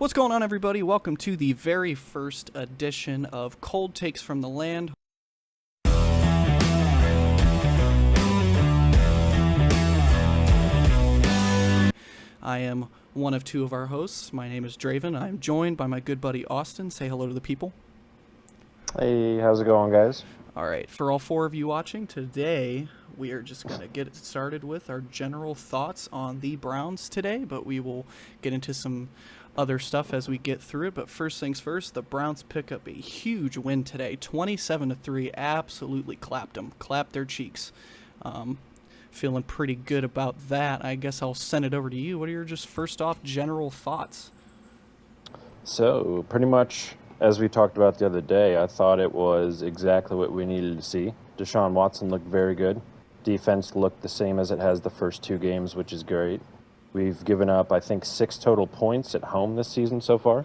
What's going on, everybody? Welcome to the very first edition of Cold Takes from the Land. I am one of two of our hosts. My name is Draven. I am joined by my good buddy Austin. Say hello to the people. Hey, how's it going, guys? All right, for all four of you watching, today we are just going to get it started with our general thoughts on the Browns today, but we will get into some other stuff as we get through it. But first things first, the Browns pick up a huge win today, 27-3. Absolutely clapped their cheeks. Feeling pretty good about that. I guess I'll send it over to you. What are your just first off general thoughts? So, pretty much as we talked about the other day, I thought it was exactly what we needed to see. Deshaun Watson looked very good. Defense looked the same as it has the first two games, which is great. We've given up, I think, 6 total points at home this season so far.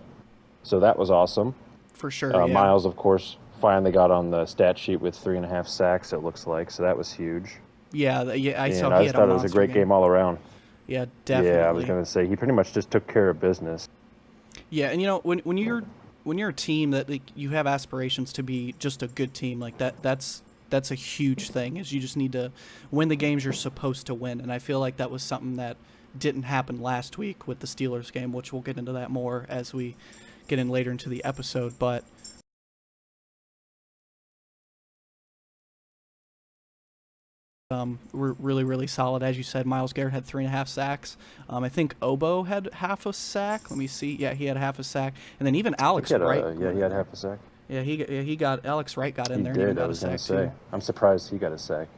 So that was awesome. For sure, yeah. Miles, of course, finally got on the stat sheet with 3.5 sacks, it looks like. So that was huge. Yeah, I saw I he just had a thought it was a monster great game all around. Yeah, definitely. Yeah, I was going to say, he pretty much just took care of business. Yeah, and when you're a team that like, you have aspirations to be just a good team like that's a huge thing. Is you just need to win the games you're supposed to win, and I feel like that was something that didn't happen last week with the Steelers game, which we'll get into that more as we get in later into the episode. But we're really solid. As you said, Myles Garrett had 3.5 sacks. I think Obo had half a sack. Let me see. Yeah, he had half a sack, and then even Alex Wright. He had half a sack. Yeah, he got Alex Wright got in there. He And did. got I was going to to say. too. I'm surprised he got a sack.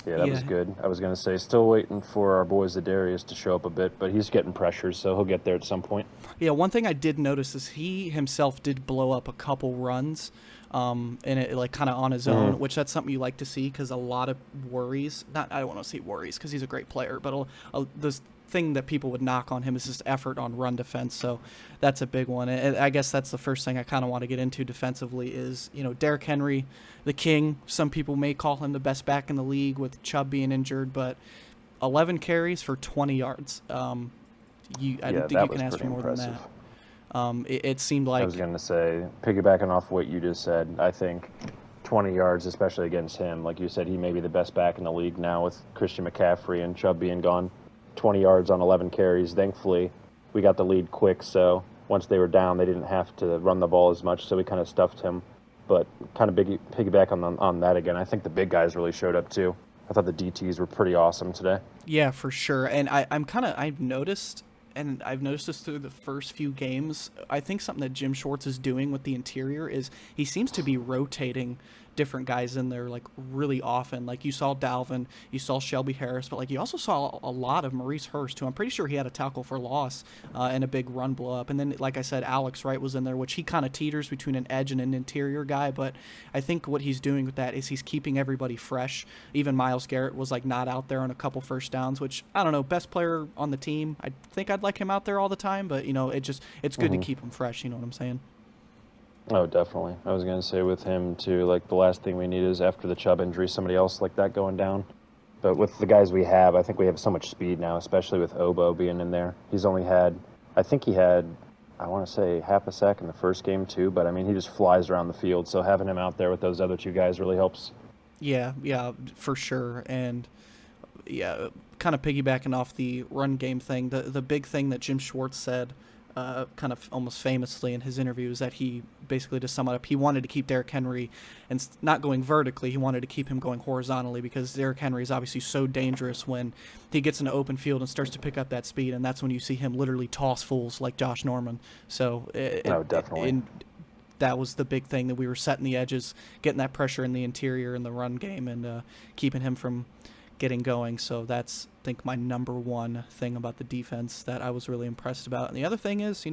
Yeah, that was good. I was going to say, still waiting for our boy Zadarius to show up a bit, but he's getting pressures, so he'll get there at some point. Yeah, one thing I did notice is he himself did blow up a couple runs, and it like kind of on his own, which that's something you like to see because a lot of worries. Not I don't want to say worries because he's a great player, but this thing that people would knock on him is his effort on run defense. So that's a big one. And I guess that's the first thing I kind of want to get into defensively is Derrick Henry, the king. Some people may call him the best back in the league with Chubb being injured, but 11 carries for 20 yards. I don't think you can ask for more impressive. than that. It seemed like I was going to say, piggybacking off what you just said, I think 20 yards, especially against him, like you said, he may be the best back in the league now with Christian McCaffrey and Chubb being gone. 20 yards on 11 carries. Thankfully, we got the lead quick, so once they were down, they didn't have to run the ball as much, so we kind of stuffed him. But kind of piggyback on that again, I think the big guys really showed up too. I thought the DTs were pretty awesome today. Yeah, for sure. And I've noticed, and I've noticed this through the first few games, I think something that Jim Schwartz is doing with the interior is he seems to be rotating different guys in there like really often. Like you saw Dalvin, you saw Shelby Harris, but like you also saw a lot of Maurice Hurst, who I'm pretty sure he had a tackle for loss and a big run blow up. And then, like I said, Alex Wright was in there, which he kind of teeters between an edge and an interior guy. But I think what he's doing with that is he's keeping everybody fresh. Even Myles Garrett was like not out there on a couple first downs, which I don't know, best player on the team. I think I'd like him out there all the time, but it's good to keep him fresh. You know what I'm saying? Oh, definitely. I was going to say with him, too, like the last thing we need is after the Chubb injury, somebody else like that going down. But with the guys we have, I think we have so much speed now, especially with Obo being in there. He's only had, I think he had, I want to say half a sack in the first game, too. But, I mean, he just flies around the field. So having him out there with those other two guys really helps. Yeah, for sure. And, yeah, kind of piggybacking off the run game thing, the big thing that Jim Schwartz said kind of almost famously in his interview is that he basically, to sum it up, he wanted to keep Derrick Henry and not going vertically. He wanted to keep him going horizontally because Derrick Henry is obviously so dangerous when he gets in an open field and starts to pick up that speed, and that's when you see him literally toss fools like Josh Norman. So definitely. That was the big thing, that we were setting the edges, getting that pressure in the interior in the run game, and keeping him from getting going. So that's, I think, my number one thing about the defense that I was really impressed about. And the other thing is,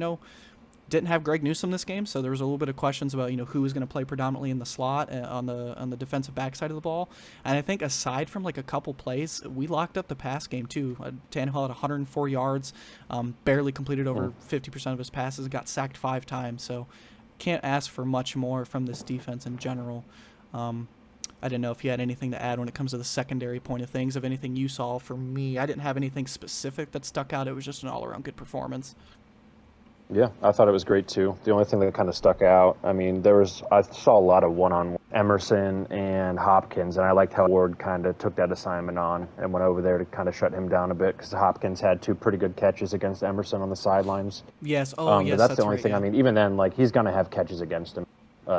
didn't have Greg Newsome this game, so there was a little bit of questions about who was going to play predominantly in the slot on the defensive backside of the ball. And I think aside from like a couple plays, we locked up the pass game too. Tannehill had 104 yards, barely completed over 50% of his passes, got sacked 5 times. So can't ask for much more from this defense in general. I didn't know if you had anything to add when it comes to the secondary point of things, of anything you saw. For me, I didn't have anything specific that stuck out. It was just an all-around good performance. Yeah, I thought it was great too. The only thing that kind of stuck out, I mean, I saw a lot of one-on-one Emerson and Hopkins, and I liked how Ward kind of took that assignment on and went over there to kind of shut him down a bit because Hopkins had two pretty good catches against Emerson on the sidelines. Yes. Oh, But yes, that's the that's only right. thing. I Yeah. mean, even then, like he's gonna have catches against him,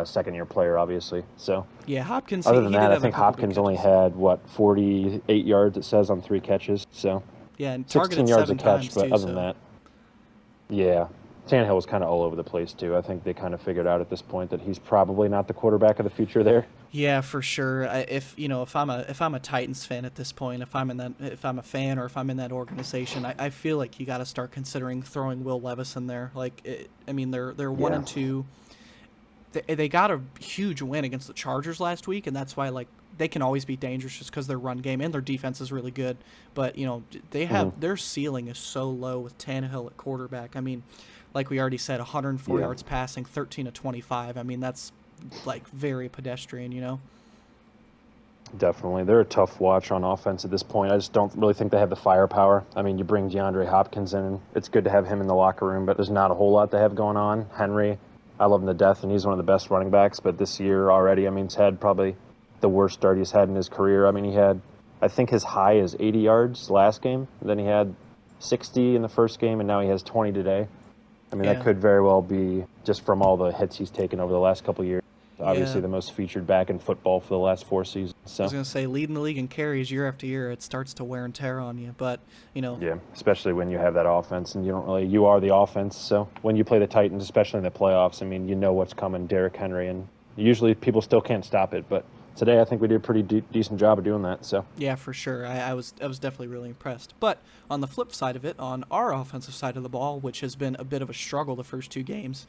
second-year player, obviously. So Yeah, Hopkins, other than he did that, I have a think couple big Hopkins only catches. had 48 yards it says on 3 catches, so Yeah, and 16 targeted yards a 7 catch. times But too, other than so. that, yeah, Tannehill was kind of all over the place too. I think they kind of figured out at this point that he's probably not the quarterback of the future there. Yeah, for sure. If if I'm a Titans fan at this point, if I'm a fan or if I'm in that organization, I feel like you got to start considering throwing Will Levis in there. I mean, they're one Yeah. and two. They got a huge win against the Chargers last week, and that's why they can always be dangerous just because their run game and their defense is really good. But they Hmm. have their ceiling is so low with Tannehill at quarterback. I mean, like we already said, 104 Yeah. yards passing, 13 to 25. I mean, that's like very pedestrian, you know. Definitely. They're a tough watch on offense at this point. I just don't really think they have the firepower. I mean, you bring DeAndre Hopkins in, it's good to have him in the locker room, but there's not a whole lot they have going on. Henry, I love him to death, and he's one of the best running backs, but this year already, I mean, he's had probably the worst start he's had in his career. I mean, I think his high is 80 yards last game, then he had 60 in the first game, and now he has 20 today. I mean, that Yeah, could very well be just from all the hits he's taken over the last couple of years. Obviously, yeah. the most featured back in football for the last 4 seasons. I was So, gonna say leading the league in carries year after year, it starts to wear and tear on you. But you know, yeah, especially when you have that offense and you are the offense. So when you play the Titans, especially in the playoffs, I mean, you know what's coming, Derrick Henry, and usually people still can't stop it. But today, I think we did a pretty decent job of doing that. So, yeah, for sure. I was definitely really impressed. But on the flip side of it, on our offensive side of the ball, which has been a bit of a struggle the first two games,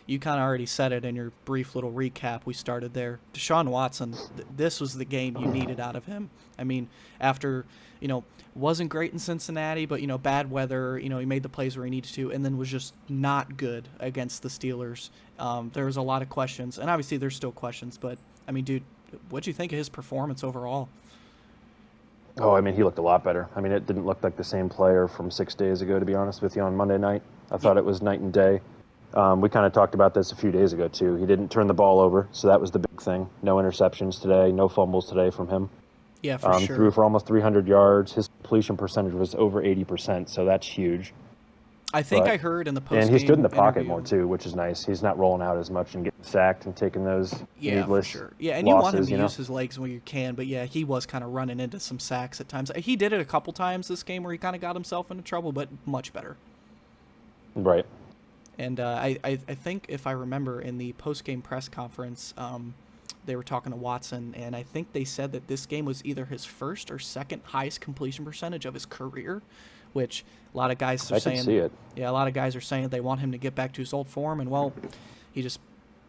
you kind of already said it in your brief little recap we started there. Deshaun Watson, this was the game you needed out of him. I mean, after, wasn't great in Cincinnati, but, bad weather, he made the plays where he needed to, and then was just not good against the Steelers. There was a lot of questions, and obviously there's still questions, but, I mean, dude, what'd you think of his performance overall? oh, I mean, he looked a lot better. I mean, it didn't look like the same player from 6 days ago, to be honest with you, on Monday night. I Y- thought it was night and day. We kind of talked about this a few days ago, too. He didn't turn the ball over, so that was the big thing. No interceptions today, no fumbles today from him. Yeah, for Threw sure. for almost 300 yards. His completion percentage was over 80%, so that's huge. I think But I heard in the and post he stood in game the pocket more interview. too, which is nice. He's not rolling out as much and getting sacked and taking those Yeah, for needless sure. Yeah, and you want him losses. to You know, use his legs when you can, but yeah, he was kind of running into some sacks at times. He did it a couple times this game where he kind of got himself into trouble, but much better. right? And I think if I remember in the post game press conference, they were talking to Watson, and I think they said that this game was either his first or second highest completion percentage of his career, which a lot of guys are I could saying, see it. yeah, a lot of guys are saying they want him to get back to his old form, and well, he just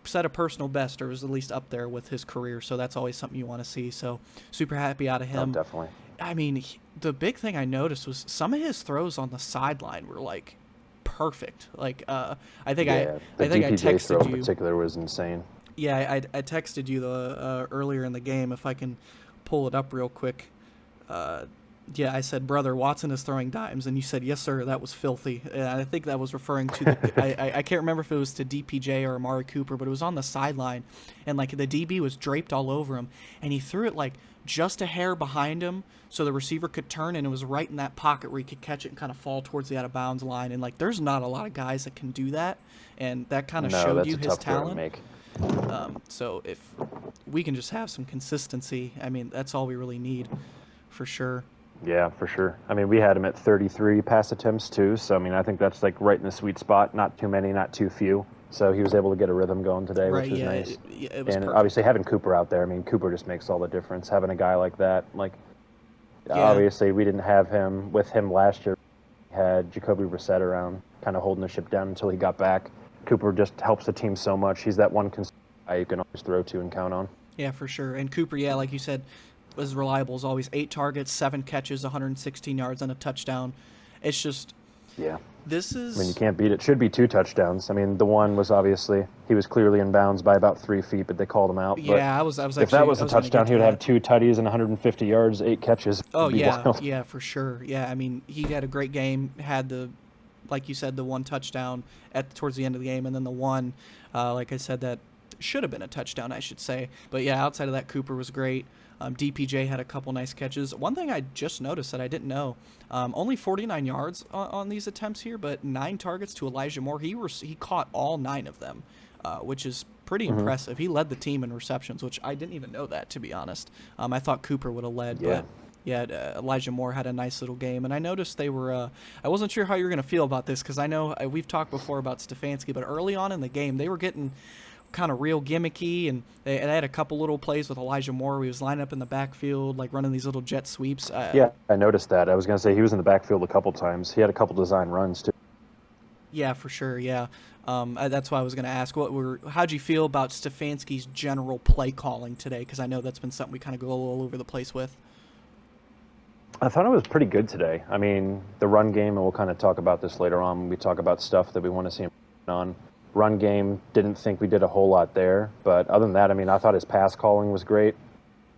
set a personal best or was at least up there with his career, so that's always something you want to see. So super happy out of Oh, him. definitely. I mean, the big thing I noticed was some of his throws on the sideline were like perfect. Yeah, the I think I DPJ throw texted in you. particular was insane. Yeah, I texted you the earlier in the game. If I can pull it up real quick. Uh, yeah, I said, brother, Watson is throwing dimes, and you said, yes, sir, that was filthy. And I think that was referring to I can't remember if it was to DPJ or Amari Cooper, but it was on the sideline, and like the DB was draped all over him, and he threw it like just a hair behind him, so the receiver could turn, and it was right in that pocket where he could catch it and kind of fall towards the out of bounds line. And like, there's not a lot of guys that can do that, and that kind of No, showed that's you a his tough throw to talent. make. So if we can just have some consistency, I mean, that's all we really need, for sure. Yeah, for sure. I mean, we had him at 33 pass attempts too, so I mean, I think that's like right in the sweet spot. Not too many, not too few. So he was able to get a rhythm going today, Right? which was Yeah, nice. it was And perfect. obviously having Cooper out there, I mean, Cooper just makes all the difference. Having a guy like that, like Yeah, obviously we didn't have him with him last year. We had Jacoby Brissett around, kind of holding the ship down until he got back. Cooper just helps the team so much. He's that one guy you can always throw to and count on. yeah, for sure. And Cooper, yeah, like you said, was reliable as always. 8 targets, 7 catches, 116 yards, and a touchdown. It's just Yeah. this I mean, you is can't beat it. Should be 2 touchdowns. I mean, the one was obviously he was clearly in bounds by about 3 feet, but they called him out. But yeah. I was if that actually was I a was gonna touchdown, get he to would have that. 2 tutties and 150 yards, 8 catches. Oh It'd be yeah, wild. yeah, for sure. Yeah, I mean he had a great game. Had like you said, the one touchdown towards the end of the game, and then the one, like I said, that should have been a touchdown, I should say. But yeah, outside of that, Cooper was great. DPJ had a couple nice catches. One thing I just noticed that I didn't know, only 49 yards on these attempts here, but 9 targets to Elijah Moore. He caught all 9 of them, which is pretty impressive. He led the team in receptions, which I didn't even know that, to be honest. I thought Cooper would have led, but yeah, Elijah Moore had a nice little game. And I noticed they were, I wasn't sure how you were going to feel about this, because I know we've talked before about Stefanski, but early on in the game, they were getting kind of real gimmicky, and they had a couple little plays with Elijah Moore where he was lining up in the backfield, like running these little jet sweeps. Yeah, I noticed that. I was going to say he was in the backfield a couple times. He had a couple design runs, too. Yeah, for sure, yeah. That's why I was going to ask, how'd you feel about Stefanski's general play calling today? Because I know that's been something we kind of go all over the place with. I thought it was pretty good today. I mean, the run game, and we'll kind of talk about this later on when we talk about stuff that we want to see him on. Run game, didn't think we did a whole lot there. But other than that, I mean, I thought his pass calling was great.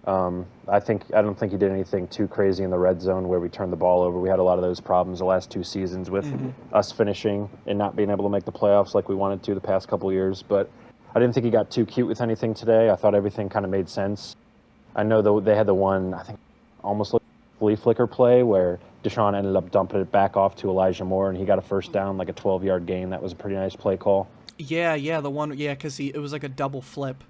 I don't think he did anything too crazy in the red zone where we turned the ball over. We had a lot of those problems the last 2 seasons with us finishing and not being able to make the playoffs like we wanted to the past couple of years. But I didn't think he got too cute with anything today. I thought everything kind of made sense. I know they had the one, I think, almost like a flea flicker play where Deshaun ended up dumping it back off to Elijah Moore, and he got a first down, like a 12-yard gain. That was a pretty nice play call. Yeah, the one, because it was like a double flip,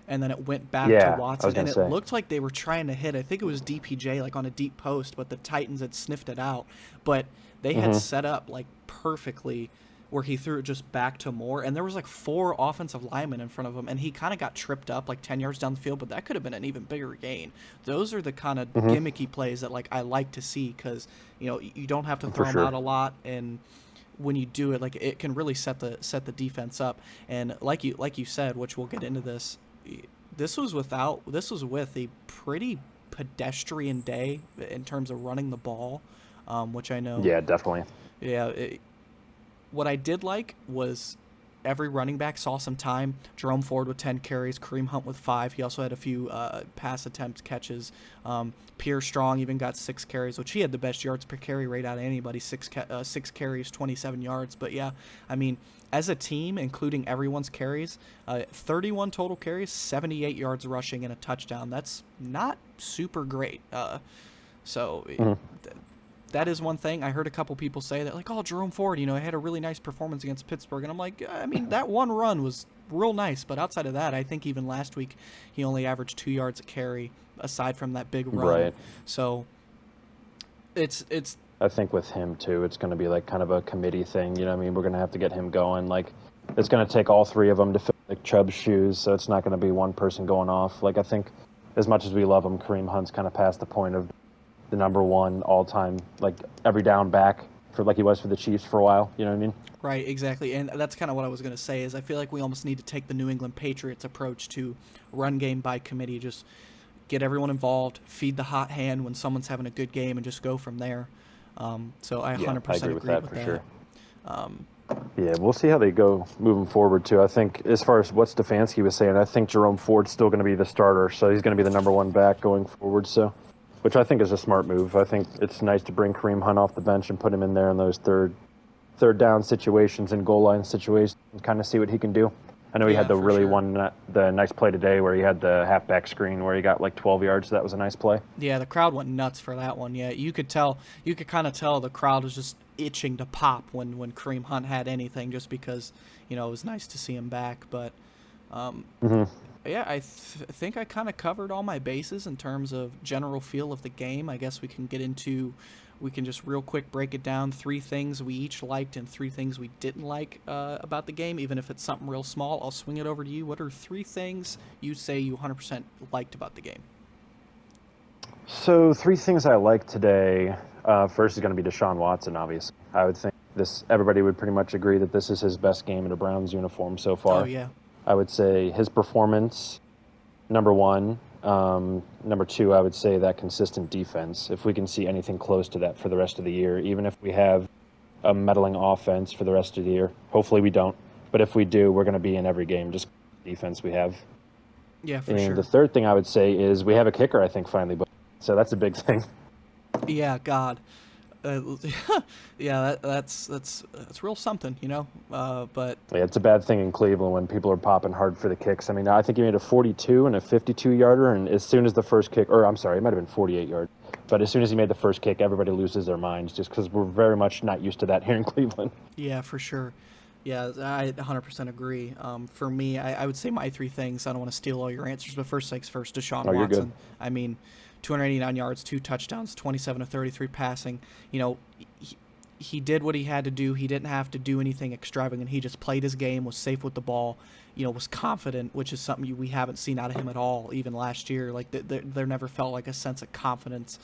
and then it went back to Watson, and it looked like they were trying to hit, I think it was DPJ, like on a deep post, but the Titans had sniffed it out. But they had set up like perfectly where he threw it just back to Moore, and there was like 4 offensive linemen in front of him, and he kind of got tripped up like 10 yards down the field, but that could have been an even bigger gain. Those are the kind of gimmicky plays that like I like to see, because you don't have to throw them out a lot, and when you do it, like it can really set the defense up. And like you said, which we'll get into this was with a pretty pedestrian day in terms of running the ball, which I know. Yeah, definitely. Yeah. What I did like was every running back saw some time. Jerome Ford with 10 carries, Kareem Hunt with 5. He also had a few pass attempt catches. Pierre Strong even got 6 carries, which he had the best yards per carry rate out of anybody, 6 carries, 27 yards. But yeah, I mean, as a team, including everyone's carries, 31 total carries, 78 yards rushing, and a touchdown. That's not super great. That is one thing. I heard a couple people say that, like, oh, Jerome Ford, had a really nice performance against Pittsburgh. And I'm like, I mean, that one run was real nice. But outside of that, I think even last week he only averaged 2 yards a carry aside from that big run. Right. So it's I think with him, too, it's going to be like kind of a committee thing. We're going to have to get him going. Like, it's going to take all 3 of them to fill Nick Chubb's shoes. So it's not going to be one person going off. Like, I think as much as we love him, Kareem Hunt's kind of past the point of the number 1 all-time, like, every down back for like he was for the Chiefs for a while. You know what I mean? Right, exactly. And that's kind of what I was going to say is I feel like we almost need to take the New England Patriots approach to run game by committee. Just get everyone involved, feed the hot hand when someone's having a good game, and just go from there. So I 100% agree with that. with for that. Sure. Yeah, we'll see how they go moving forward, too. I think as far as what Stefanski was saying, I think Jerome Ford's still going to be the starter, so he's going to be the number 1 back going forward. So, which I think is a smart move. I think it's nice to bring Kareem Hunt off the bench and put him in there in those third down situations and goal line situations and kind of see what he can do. I know he had the nice play today where he had the halfback screen where he got like 12 yards. So that was a nice play. Yeah, the crowd went nuts for that one. Yeah, you could kind of tell the crowd was just itching to pop when Kareem Hunt had anything, just because it was nice to see him back. But yeah, I think I kind of covered all my bases in terms of general feel of the game. I guess we can just real quick break it down. 3 things we each liked and 3 things we didn't like about the game, even if it's something real small. I'll swing it over to you. What are 3 things you say you 100% liked about the game? So 3 things I liked today. First is going to be Deshaun Watson, obviously. I would think everybody would pretty much agree that this is his best game in a Browns uniform so far. Oh, yeah. I would say his performance, number 1. Number 2, I would say that consistent defense. If we can see anything close to that for the rest of the year, even if we have a meddling offense for the rest of the year, hopefully we don't. But if we do, we're going to be in every game, just defense we have. Yeah, for and sure. The third thing I would say is we have a kicker, I think, finally. So that's a big thing. Yeah, God. Uh, yeah, that's real something, you know. But Yeah, it's a bad thing in Cleveland when people are popping hard for the kicks. I mean, I think he made a 42 and a 52-yarder, and as soon as the first kick, or I'm sorry, it might have been 48 yards, but as soon as he made the first kick, everybody loses their minds just because we're very much not used to that here in Cleveland. yeah, for sure. Yeah, I 100% agree. For me, I would say my three things. I don't want to steal all your answers, but first things first, Deshaun Oh, you're good. Watson. I mean, 289 yards, 2 touchdowns, 27 to 33 passing. You know, he, he did what he had to do. He didn't have to do anything extravagant. He just played his game, was safe with the ball, you know, was confident, which is something we haven't seen out of him at all, even last year. Like, there never felt like a sense of confidence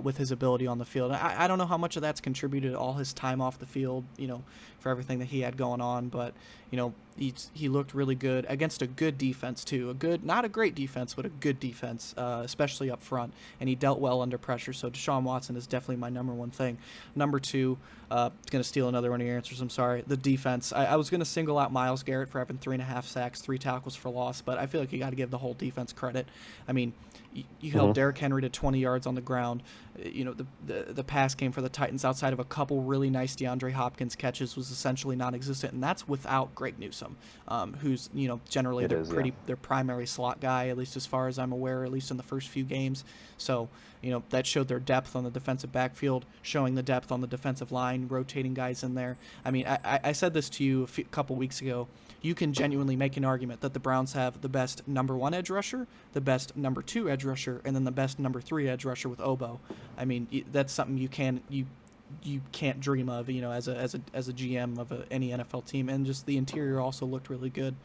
with his ability on the field. I don't know how much of that's contributed to all his time off the field, you know, for everything that he had going on, but, you know, he looked really good against a good defense too. A good, not a great defense, but a good defense, especially up front. And he dealt well under pressure. So Deshaun Watson is definitely my number one thing. Number two, going to steal another one of your answers. I'm sorry. The defense. I was going to single out Myles Garrett for having 3.5 sacks, 3 tackles for loss, but I feel like you got to give the whole defense credit. I mean, you held Derrick Henry to 20 yards on the ground. You know, the pass game for the Titans, outside of a couple really nice DeAndre Hopkins catches, was essentially non-existent, and that's without Greg Newsome, who's, you know, generally their primary slot guy, at least as far as I'm aware, at least in the first few games. So, you know, that showed their depth on the defensive backfield, showing the depth on the defensive line, rotating guys in there. I mean, I said this to you a couple weeks ago. You can genuinely make an argument that the Browns have the best number 1 edge rusher, the best number 2 edge rusher, and then the best number 3 edge rusher with Obo. I mean, that's something you can't dream of, you know, as a GM of any NFL team. And just the interior also looked really good,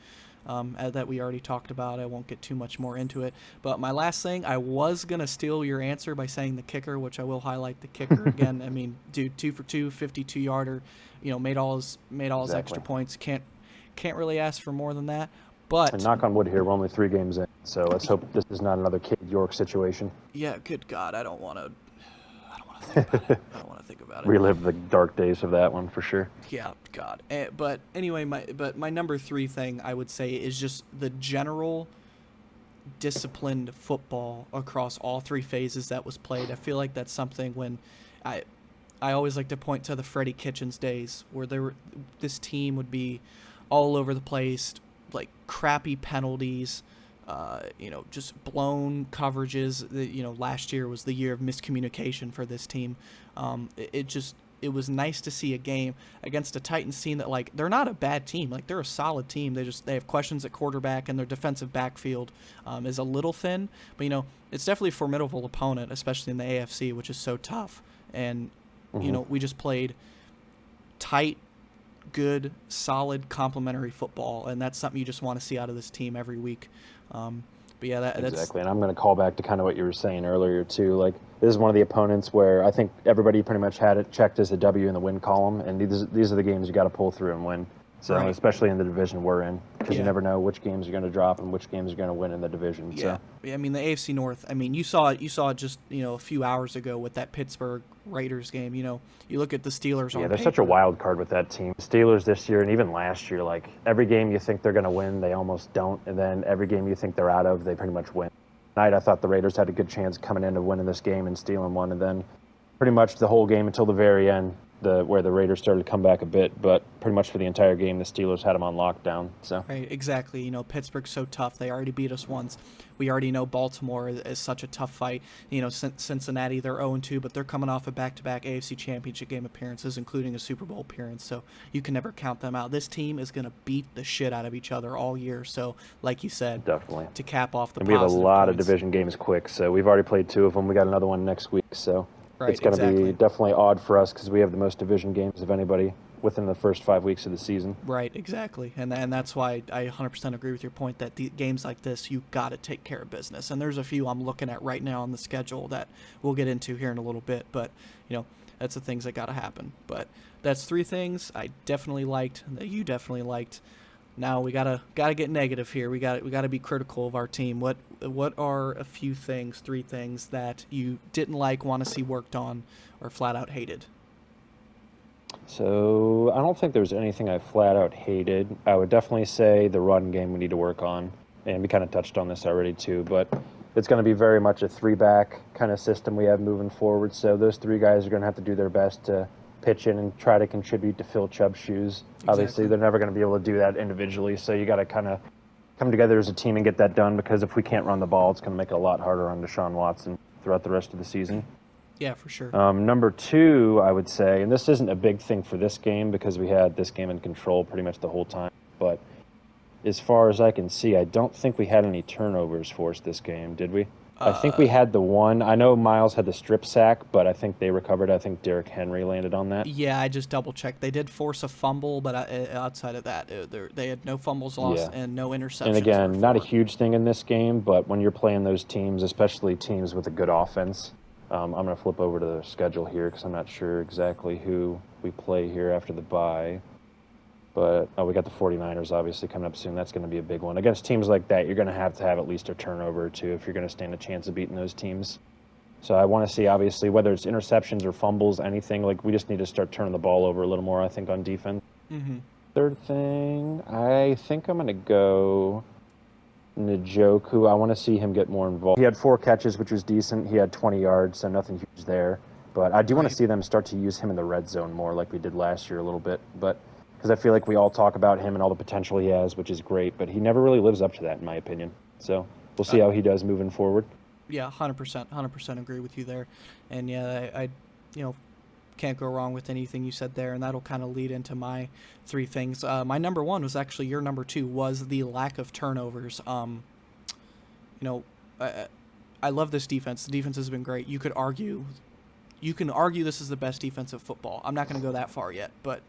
that we already talked about. I won't get too much more into it. But my last thing, I was gonna steal your answer by saying the kicker, which I will highlight the kicker again. I mean, dude, 2 for 2, 52-yarder, you know, made all his extra points. Can't really ask for more than that. But And knock on wood here, we're only 3 games in, so let's hope this is not another Cade York situation. yeah, good God, I don't want to think about it. I don't want to think about it. Relive the dark days of that one for sure. Yeah, God. But anyway, my number 3 thing I would say is just the general disciplined football across all 3 phases that was played. I feel like that's something when I always like to point to the Freddie Kitchens days where this team would be all over the place, like crappy penalties, you know, just blown coverages. You know, last year was the year of miscommunication for this team. It was nice to see a game against a Titans team that, like, they're not a bad team. Like, they're a solid team. They have questions at quarterback, and their defensive backfield is a little thin. But, you know, it's definitely a formidable opponent, especially in the AFC, which is so tough. And, you know, we just played tight, good, solid, complementary football, and that's something you just want to see out of this team every week. But yeah, that's exactly. And I'm going to call back to kind of what you were saying earlier too. Like, this is one of the opponents where I think everybody pretty much had it checked as a W in the win column, and these are the games you got to pull through and win. So right. Especially in the division we're in, because you never know which games you're going to drop and which games you're going to win in the division. Yeah. I mean, the AFC North. I mean, you saw it just, you know, a few hours ago with that Pittsburgh Raiders game. You know, you look at the Steelers. Yeah, they're such a wild card with that team. Steelers this year and even last year, like, every game you think they're going to win, they almost don't, and then every game you think they're out of, they pretty much win. Tonight, I thought the Raiders had a good chance coming in of winning this game and stealing one, and then pretty much the whole game until the very end, where the Raiders started to come back a bit, but pretty much for the entire game, the Steelers had them on lockdown. So right, exactly. You know, Pittsburgh's so tough. They already beat us once. We already know Baltimore is such a tough fight. You know, Cincinnati, they're 0-2, but they're coming off of back-to-back AFC Championship game appearances, including a Super Bowl appearance. So you can never count them out. This team is going to beat the shit out of each other all year. So, like you said, definitely to cap off the and we have a lot points. of division games quick. So we've already played 2 of them. We got another one next week. So. Right, it's going to be definitely odd for us because we have the most division games of anybody within the first 5 weeks of the season. Right, exactly. And that's why I 100% agree with your point that the games like this, you got to take care of business. And there's a few I'm looking at right now on the schedule that we'll get into here in a little bit. But, you know, that's the things that got to happen. But that's 3 things I definitely liked, that you definitely liked. Now we gotta get negative here. We gotta be critical of our team. What are a few things, 3 things that you didn't like, want to see worked on, or flat out hated? So I don't think there's anything I flat out hated. I would definitely say the run game we need to work on, and we kind of touched on this already too. But it's going to be very much a three-back kind of system we have moving forward. So those three guys are going to have to do their best to pitch in and try to contribute to fill Chubb's shoes. Obviously, Exactly. they're never going to be able to do that individually, so you got to kind of come together as a team and get that done, because if we can't run the ball, it's going to make it a lot harder on Deshaun Watson throughout the rest of the season. Yeah, for sure. Number two, I would say, and this isn't a big thing for this game because we had this game in control pretty much the whole time, but as far as I can see, I don't think we had any turnovers forced this game, did we? I think we had the one. I know Miles had the strip sack, but I think they recovered. I think Derrick Henry landed on that. Yeah, I just double-checked. They did force a fumble, but outside of that, they had no fumbles lost and no interceptions. And again, not a huge thing in this game, but when you're playing those teams, especially teams with a good offense, I'm going to flip over to the schedule here because I'm not sure exactly who we play here after the bye. But we got the 49ers obviously coming up soon. That's going to be a big one. Against teams like that, you're going to have at least a turnover or two if you're going to stand a chance of beating those teams. So I want to see, obviously, whether it's interceptions or fumbles, anything, like we just need to start turning the ball over a little more, I think, on defense. Mm-hmm. Third thing, I think I'm going to go Njoku. I want to see him get more involved. He had 4 catches, which was decent. He had 20 yards, so nothing huge there. But I do want to see them start to use him in the red zone more like we did last year a little bit. But because I feel like we all talk about him and all the potential he has, which is great, but he never really lives up to that, in my opinion. So we'll see how he does moving forward. Yeah, 100% agree with you there. And yeah, I can't go wrong with anything you said there, and that'll kind of lead into my 3 things. My number 1 was actually your number 2, was the lack of turnovers. I love this defense. The defense has been great. You can argue this is the best defense of football. I'm not going to go that far yet, but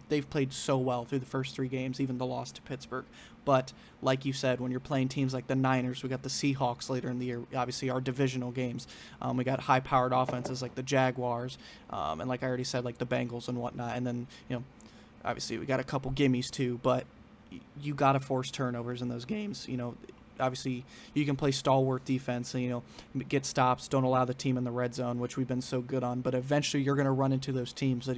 they've played so well through the first 3 games, even the loss to Pittsburgh. But like you said, when you're playing teams like the Niners, we got the Seahawks later in the year, obviously our divisional games. We got high-powered offenses like the Jaguars, and like I already said, like the Bengals and whatnot. And then, obviously we got a couple gimmies too, but you got to force turnovers in those games. Obviously you can play stalwart defense and get stops, don't allow the team in the red zone, which we've been so good on, but eventually you're going to run into those teams that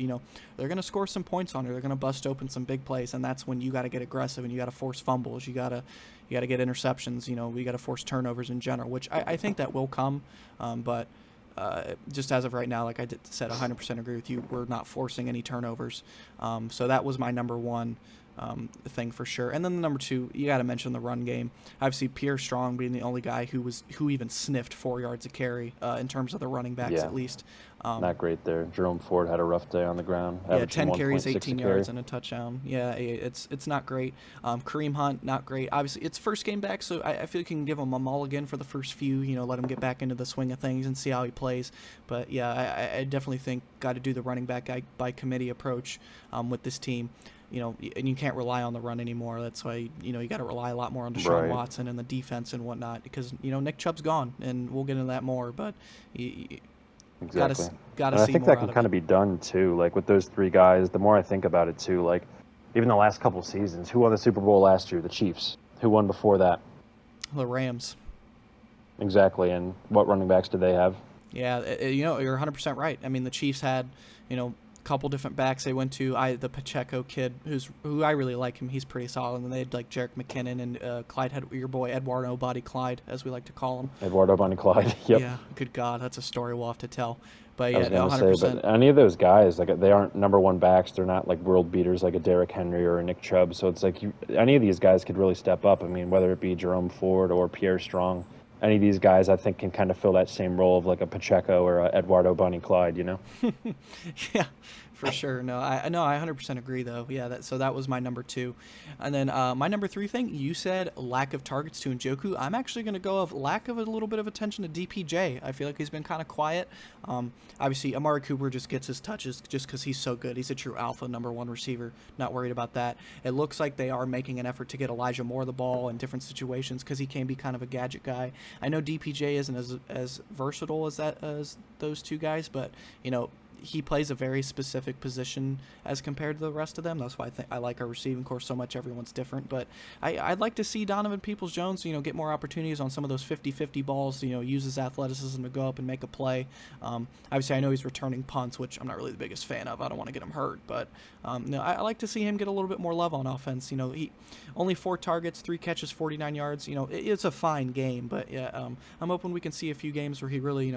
they're going to score some points on you, they're going to bust open some big plays, and that's when you got to get aggressive and you got to force fumbles, you got to get interceptions, we got to force turnovers in general, which I think that will come, but just as of right now, like I said, 100% agree with you, we're not forcing any turnovers, so that was my number 1 thing for sure. And then the number 2, you got to mention the run game. Obviously, Pierre Strong being the only guy who even sniffed 4 yards a carry in terms of the running backs, at least. Not great there. Jerome Ford had a rough day on the ground. Yeah, 10 carries, 18 yards, and a touchdown. Yeah, it's not great. Kareem Hunt, not great. Obviously, it's first game back, so I feel like you can give him a mulligan for the first few, let him get back into the swing of things and see how he plays. But, yeah, I definitely think got to do the running back guy by committee approach with this team. And you can't rely on the run anymore. That's why, you got to rely a lot more on Deshaun Watson and the defense and whatnot because, Nick Chubb's gone, and we'll get into that more, but exactly. Gotta see more. I more think that can kind of be done, too. Like, with those 3 guys, the more I think about it, too, like, even the last couple seasons, who won the Super Bowl last year? The Chiefs. Who won before that? The Rams. Exactly, and what running backs did they have? Yeah, you're 100% right. I mean, the Chiefs had, couple different backs they went to. The Pacheco kid, who I really like him. He's pretty solid. And they had like Jerick McKinnon and Clyde had your boy Eduardo Body Clyde, as we like to call him. Eduardo Body Clyde. Yep. Yeah. Good God, that's a story we'll have to tell. But yeah, I was gonna 100%. Say, but any of those guys, like they aren't number 1 backs. They're not like world beaters like a Derrick Henry or a Nick Chubb. So it's like any of these guys could really step up. I mean, whether it be Jerome Ford or Pierre Strong. Any of these guys, I think, can kind of fill that same role of like a Pacheco or a Eduardo Bonnie Clyde, Yeah, for sure. No, I 100% agree, though. Yeah, so that was my number 2. And then my number 3 thing, you said lack of targets to Njoku. I'm actually going to go of lack of a little bit of attention to DPJ. I feel like he's been kind of quiet. Obviously, Amari Cooper just gets his touches just because he's so good. He's a true alpha number 1 receiver. Not worried about that. It looks like they are making an effort to get Elijah Moore the ball in different situations because he can be kind of a gadget guy. I know DPJ isn't as versatile as those 2 guys, but he plays a very specific position as compared to the rest of them. That's why I like our receiving corps so much. Everyone's different, but I'd like to see Donovan Peoples-Jones, get more opportunities on some of those 50-50 balls. Use his athleticism to go up and make a play. Obviously, I know he's returning punts, which I'm not really the biggest fan of. I don't want to get him hurt, but I like to see him get a little bit more love on offense. He only 4 targets, 3 catches, 49 yards. It's a fine game, but yeah, I'm hoping we can see a few games where he really,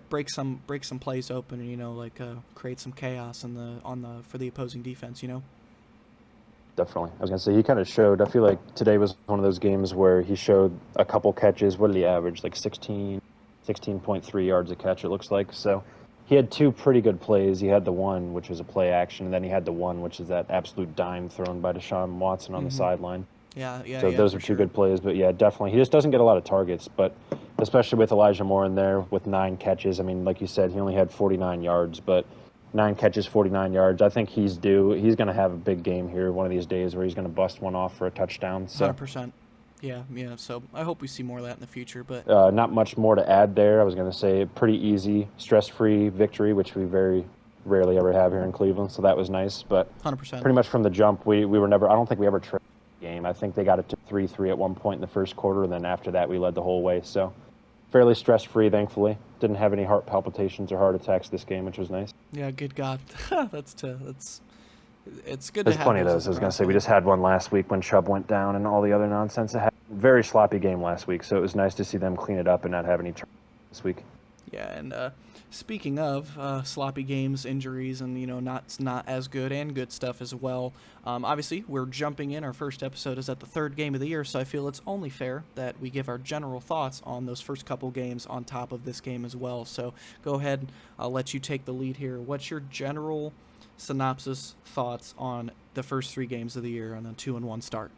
break some plays open and create some chaos for the opposing defense. Definitely. I was going to say, he kind of showed, I feel like today was one of those games where he showed a couple catches. What did he average? Like 16.3 yards a catch, it looks like. So he had 2 pretty good plays. He had the one, which was a play action, and then he had the one, which is that absolute dime thrown by Deshaun Watson on the sideline. Yeah. So those are 2 good plays. But yeah, definitely. He just doesn't get a lot of targets, but especially with Elijah Moore in there with 9 catches. I mean, like you said, he only had 49 yards, but 9 catches, 49 yards. I think he's due. He's going to have a big game here one of these days where he's going to bust one off for a touchdown. So. 100%. Yeah. So I hope we see more of that in the future. But not much more to add there. I was going to say pretty easy, stress-free victory, which we very rarely ever have here in Cleveland. So that was nice. But 100%. Pretty much from the jump, we were never. I don't think we ever traded the game. I think they got it to 3-3 at one point in the first quarter, and then after that we led the whole way. So fairly stress-free, thankfully. Didn't have any heart palpitations or heart attacks this game, which was nice. Yeah, good God. It's good There's to have plenty of those. those. I was going to say, we just had one last week when Chubb went down and all the other nonsense. It had a very sloppy game last week, so it was nice to see them clean it up and not have any turnovers this week. Yeah, and speaking of sloppy games, injuries, and not as good and good stuff as well. Obviously, we're jumping in. Our first episode is at the 3rd game of the year, so I feel it's only fair that we give our general thoughts on those first couple games on top of this game as well. So go ahead. I'll let you take the lead here. What's your general synopsis thoughts on the first 3 games of the year on a 2-1 start?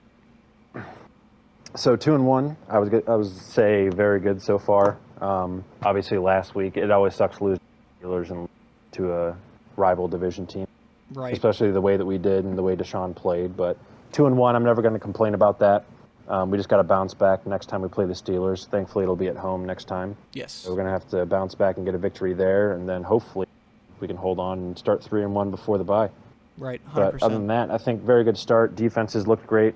So 2-1, I would say very good so far. Obviously, last week it always sucks losing to the Steelers and to a rival division team, right? Especially the way that we did and the way Deshaun played. But 2-1, I'm never going to complain about that. We just got to bounce back next time we play the Steelers. Thankfully, it'll be at home next time. Yes. So we're going to have to bounce back and get a victory there, and then hopefully we can hold on and start 3-1 before the bye. Right. 100%. But other than that, I think very good start. Defenses looked great.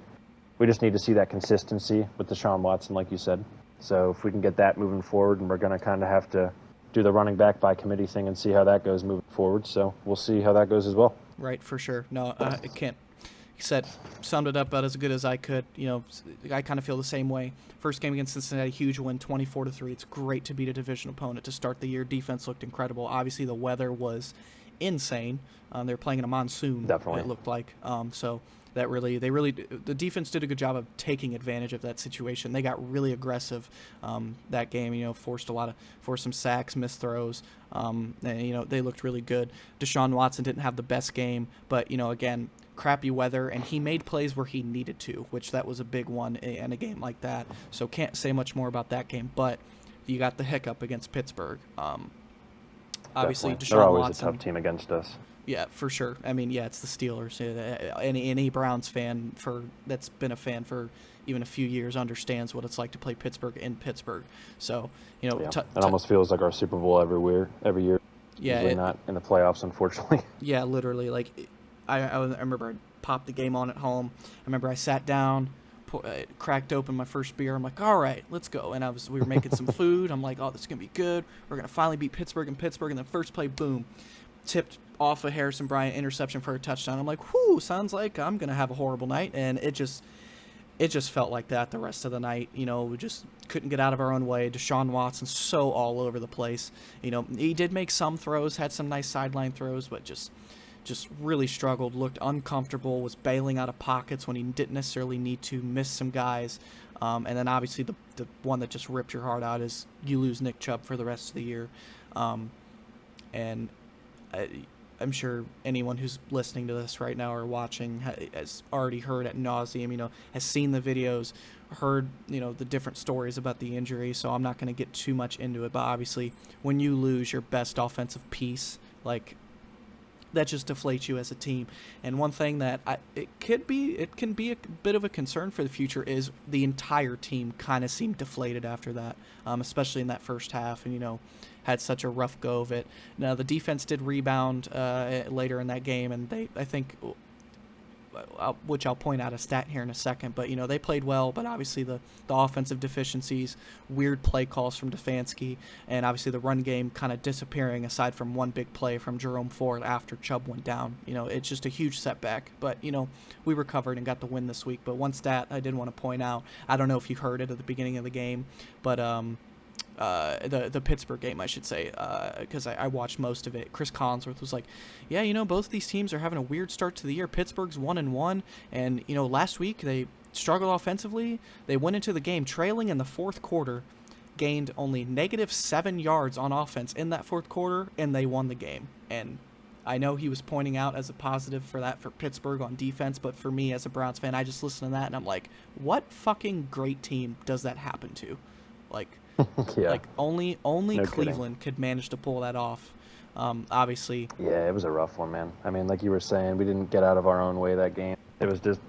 We just need to see that consistency with Deshaun Watson, like you said. So if we can get that moving forward, and we're going to kind of have to do the running back by committee thing and see how that goes moving forward. So we'll see how that goes as well. Right, for sure. No, I can't. Summed it up about as good as I could. I kind of feel the same way. First game against Cincinnati, huge win, 24-3. It's great to beat a division opponent to start the year. Defense looked incredible. Obviously, the weather was insane. They were playing in a monsoon. Definitely. It looked like. So that the defense did a good job of taking advantage of that situation. They got really aggressive that game. Forced some sacks, missed throws. And, they looked really good. Deshaun Watson didn't have the best game, but again, crappy weather, and he made plays where he needed to, which that was a big one in a game like that. So can't say much more about that game, but you got the hiccup against Pittsburgh. Obviously, Deshaun They're always Watson, a tough team against us. Yeah, for sure. I mean, it's the Steelers. Any Browns fan that's been a fan for even a few years understands what it's like to play Pittsburgh in Pittsburgh. So, it almost feels like our Super Bowl every year. Yeah, usually not in the playoffs, unfortunately. Yeah, literally. Like, I remember I popped the game on at home. I remember I sat down, cracked open my first beer. I'm like, all right, let's go. And we were making some food. I'm like, oh, this is gonna be good. We're gonna finally beat Pittsburgh in Pittsburgh. And then first play, boom, tipped off of Harrison Bryant, interception for a touchdown. I'm like, whoo, sounds like I'm going to have a horrible night. And it just felt like that the rest of the night. We just couldn't get out of our own way. Deshaun Watson so all over the place. He did make some throws, had some nice sideline throws, but just really struggled, looked uncomfortable, was bailing out of pockets when he didn't necessarily need to, missed some guys. And then obviously the one that just ripped your heart out is you lose Nick Chubb for the rest of the year. I'm sure anyone who's listening to this right now or watching has already heard ad nauseum, has seen the videos, heard, the different stories about the injury, so I'm not going to get too much into it. But obviously, when you lose your best offensive piece, like that just deflates you as a team. And one thing that it can be a bit of a concern for the future is the entire team kind of seemed deflated after that, especially in that first half, and had such a rough go of it. Now the defense did rebound later in that game, and I think. Which I'll point out a stat here in a second, but they played well, but obviously the offensive deficiencies, weird play calls from Stefanski, and obviously the run game kind of disappearing aside from one big play from Jerome Ford after Chubb went down. It's just a huge setback, but we recovered and got the win this week. But one stat I did want to point out, I don't know if you heard it at the beginning of the game, but the Pittsburgh game, I should say, because I watched most of it. Chris Collinsworth was like, yeah, both of these teams are having a weird start to the year. Pittsburgh's 1-1, and last week they struggled offensively. They went into the game trailing in the fourth quarter, gained only -7 yards on offense in that fourth quarter, and they won the game. And I know he was pointing out as a positive for that for Pittsburgh on defense, but for me as a Browns fan, I just listen to that and I'm like, what fucking great team does that happen to? Like, Yeah. like only No Cleveland could manage to pull that off. Obviously, Yeah, it was a rough one, man. I mean, like you were saying, we didn't get out of our own way that game. It was just,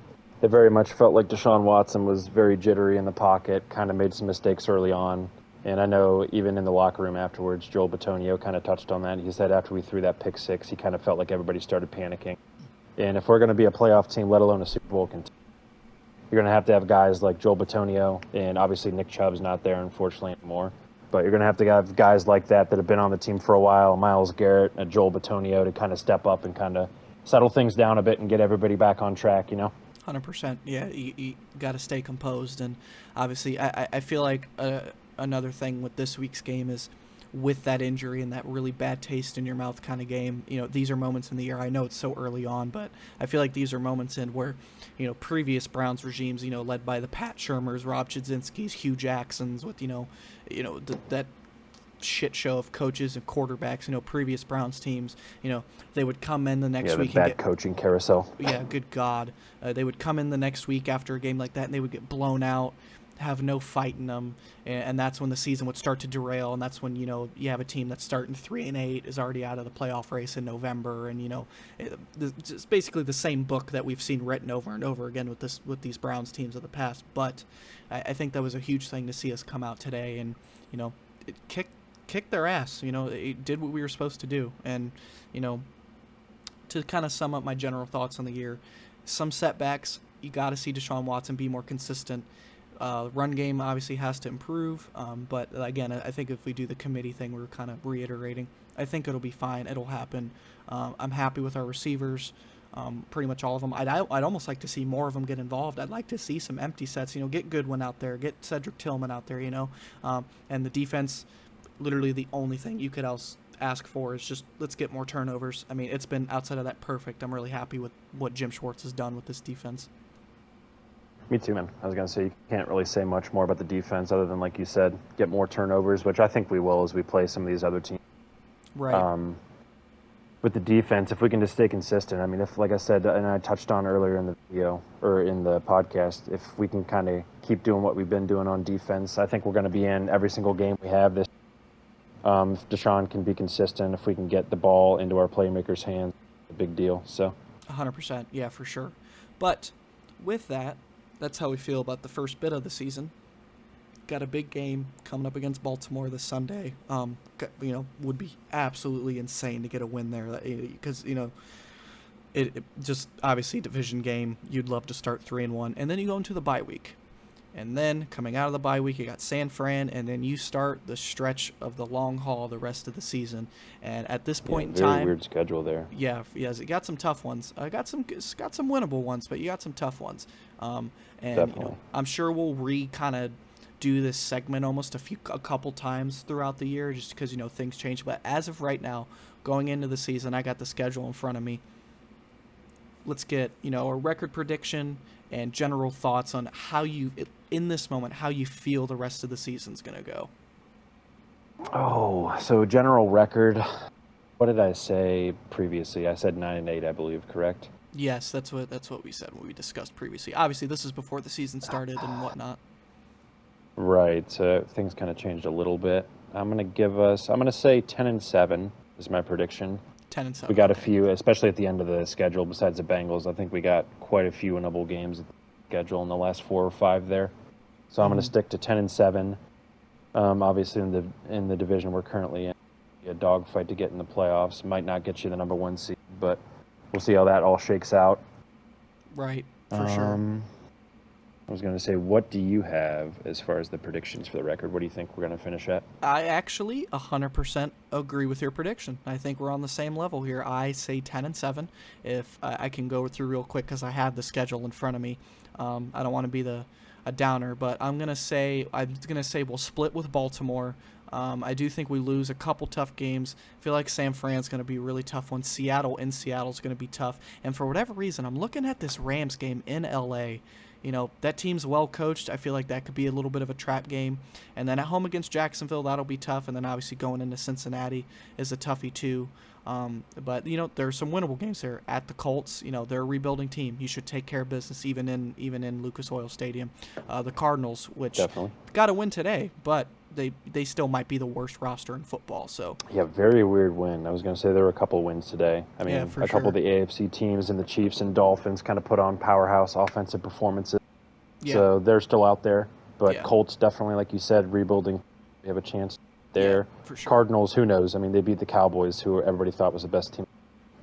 it very much felt like Deshaun Watson was very jittery in the pocket, kind of made some mistakes early on. And I know even in the locker room afterwards, Joel Bitonio kind of touched on that. He said after we threw that pick six, he kind of felt like everybody started panicking. And if we're going to be a playoff team, let alone a Super Bowl contender, you're going to have guys like Joel Bitonio, and obviously Nick Chubb's not there, unfortunately, anymore. But you're going to have guys like that have been on the team for a while, Myles Garrett and Joel Bitonio, to kind of step up and kind of settle things down a bit and get everybody back on track, 100%. Yeah, you got to stay composed. And obviously, I feel like another thing with this week's game is with that injury and that really bad taste in your mouth kind of game, these are moments in the year. I know it's so early on, but I feel like these are moments in where, previous Browns regimes, led by the Pat Shurmurs, Rob Chudzinski's, Hugh Jacksons, with, that shit show of coaches and quarterbacks, previous Browns teams, they would come in the next week and get coaching carousel. Yeah, good God. They would come in the next week after a game like that, and they would get blown out, have no fight in them, and that's when the season would start to derail, and that's when you have a team that's starting 3-8, is already out of the playoff race in November, and it's basically the same book that we've seen written over and over again with these Browns teams of the past. But I think that was a huge thing to see us come out today, and it kicked their ass. It did what we were supposed to do, and to kind of sum up my general thoughts on the year, some setbacks. You got to see Deshaun Watson be more consistent. Run game obviously has to improve, but again, I think if we do the committee thing we're kind of reiterating, I think it'll be fine. It'll happen. I'm happy with our receivers, pretty much all of them. I'd almost like to see more of them get involved. I'd like to see some empty sets, get Goodwin out there, get Cedric Tillman out there, and the defense, literally the only thing you could ask for is just let's get more turnovers. I mean, it's been, outside of that, perfect. I'm really happy with what Jim Schwartz has done with this defense. Me too, man. I was going to say, you can't really say much more about the defense other than, like you said, get more turnovers, which I think we will as we play some of these other teams. Right. With the defense, if we can just stay consistent, I mean, if, like I said, and I touched on earlier in the video or in the podcast, if we can kind of keep doing what we've been doing on defense, I think we're going to be in every single game we have this. If Deshaun can be consistent, if we can get the ball into our playmakers' hands, a big deal. So 100%, yeah, for sure. But with that, that's how we feel about the first bit of the season. Got a big game coming up against Baltimore this Sunday. Would be absolutely insane to get a win there, because it just obviously division game. You'd love to start 3-1, and then you go into the bye week, and then coming out of the bye week, you got San Fran, and then you start the stretch of the long haul the rest of the season. And at this point in time, very weird schedule there. Yeah, yes, it got some tough ones. Got some winnable ones, but you got some tough ones. And Definitely. I'm sure we'll kind of do this segment almost a couple times throughout the year, just because things change. But as of right now, going into the season, I got the schedule in front of me. Let's get a record prediction and general thoughts on how you, in this moment, how you feel the rest of the season's gonna go. Oh, so general record. What did I say previously? I said 9-8, I believe, correct? Yes, that's what we said when we discussed previously. Obviously, this is before the season started and whatnot. Right. So things kind of changed a little bit. I'm gonna say 10-7 is my prediction. 10-7. We got a Okay. few, especially at the end of the schedule. Besides the Bengals, I think we got quite a few winnable games schedule in the last 4 or 5 there. So I'm going to stick to 10-7. Obviously, in the division we're currently in, a dogfight to get in the playoffs. Might not get you the number 1 seed, but we'll see how that all shakes out. Right, for sure. I was going to say, what do you have as far as the predictions for the record? What do you think we're going to finish at? I actually 100% agree with your prediction. I think we're on the same level here. I say 10-7. If I can go through real quick because I have the schedule in front of me. I don't want to be a downer, but I'm gonna say we'll split with Baltimore. I do think we lose a couple tough games. I feel like San Fran's going to be a really tough one. Seattle is going to be tough. And for whatever reason, I'm looking at this Rams game in L.A. You know, that team's well coached. I feel like that could be a little bit of a trap game. And then at home against Jacksonville, that'll be tough. And then obviously going into Cincinnati is a toughie too. But, you know, there are some winnable games there. At the Colts, you know, they're a rebuilding team. You should take care of business even in Lucas Oil Stadium. The Cardinals, which Definitely got to win today, but they still might be the worst roster in football. So yeah, very weird win. I was going to say there were a couple wins today. I mean, yeah, for couple of sure. the AFC teams and the Chiefs and Dolphins kind of put on powerhouse offensive performances. Yeah, So they're still out there. But yeah, Colts definitely, like you said, rebuilding. We have a chance yeah, there. for sure. Cardinals, who knows? I mean, they beat the Cowboys, who everybody thought was the best team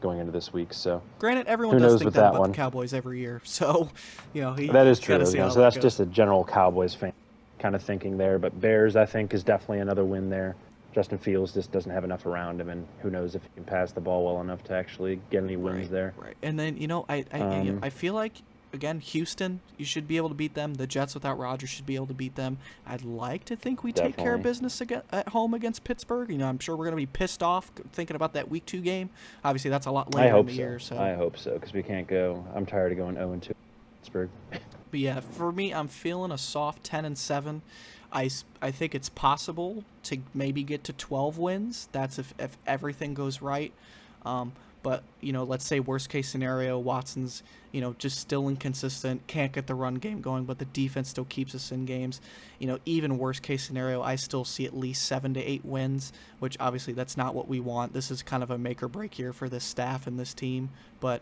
going into this week. So Granted, everyone who does knows think with that that about the one. Cowboys every year. So, you know, That is you true. got to see how So that that's goes. just a general Cowboys fan kind of thinking there. But Bears, I think, is definitely another win there. Justin Fields just doesn't have enough around him, and who knows if he can pass the ball well enough to actually get any wins Right, there. right. And then, you know, I feel like, again, Houston, you should be able to beat them. The Jets without Rodgers should be able to beat them. I'd like to think we take care of Definitely. business at home against Pittsburgh. You know, I'm sure we're going to be pissed off thinking about that Week 2 game. Obviously, that's a lot I later in hope the so. year. So, I hope so, because we can't go. I'm tired of going 0-2 Pittsburgh. but yeah, for me, I'm feeling a soft 10-7. I think it's possible to maybe get to 12 wins. That's if everything goes right. But, you know, let's say worst case scenario, Watson's, you know, just still inconsistent, can't get the run game going, but the defense still keeps us in games. You know, even worst case scenario, I still see at least 7 to 8 wins, which obviously that's not what we want. This is kind of a make or break year for this staff and this team. But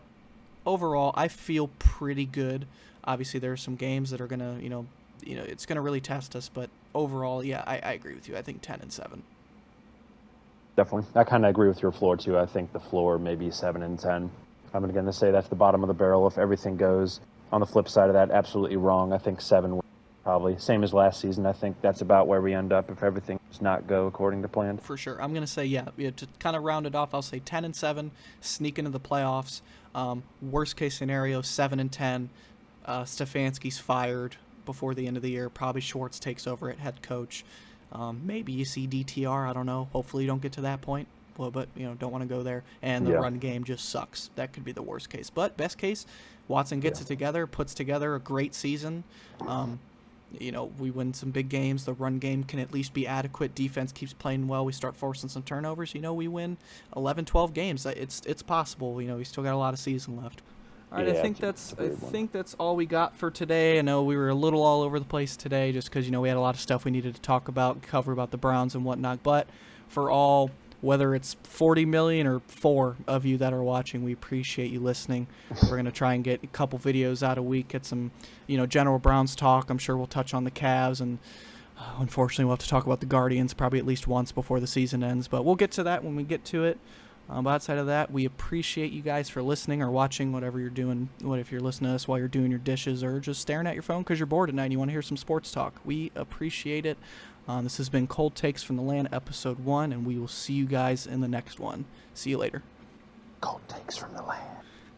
overall, I feel pretty good. Obviously, there are some games that are going to, it's going to really test us. But overall, yeah, I agree with you. I think 10-7. Definitely. I kind of agree with your floor, too. I think the floor may be 7-10. I'm going to say that's the bottom of the barrel if everything goes. On the flip side of that, absolutely wrong. I think 7 probably. Same as last season. I think that's about where we end up if everything does not go according to plan. For sure. I'm going to say, yeah, to kind of round it off, I'll say 10-7, sneak into the playoffs. Worst case scenario, 7-10. Stefanski's fired before the end of the year. Probably Schwartz takes over at head coach. Maybe you see DTR. I don't know. Hopefully you don't get to that point. Well, but don't want to go there. And the run game just sucks. That could be the worst case. But best case, Watson gets it together, puts together a great season. We win some big games. The run game can at least be adequate. Defense keeps playing well. We start forcing some turnovers. We win 11, 12 games. It's possible. We still got a lot of season left. All right, Yeah, I think that's all we got for today. I know we were a little all over the place today just because we had a lot of stuff we needed to talk about, cover about the Browns and whatnot. But for all, whether it's 40 million or 4 of you that are watching, we appreciate you listening. We're gonna try and get a couple videos out a week, get some general Browns talk. I'm sure we'll touch on the Cavs, and unfortunately we'll have to talk about the Guardians probably at least once before the season ends. But we'll get to that when we get to it. But outside of that, we appreciate you guys for listening or watching, whatever you're doing. What if you're listening to us while you're doing your dishes or just staring at your phone because you're bored at night and you want to hear some sports talk? We appreciate it. This has been Cold Takes from the Land, Episode 1, and we will see you guys in the next one. See you later. Cold Takes from the Land.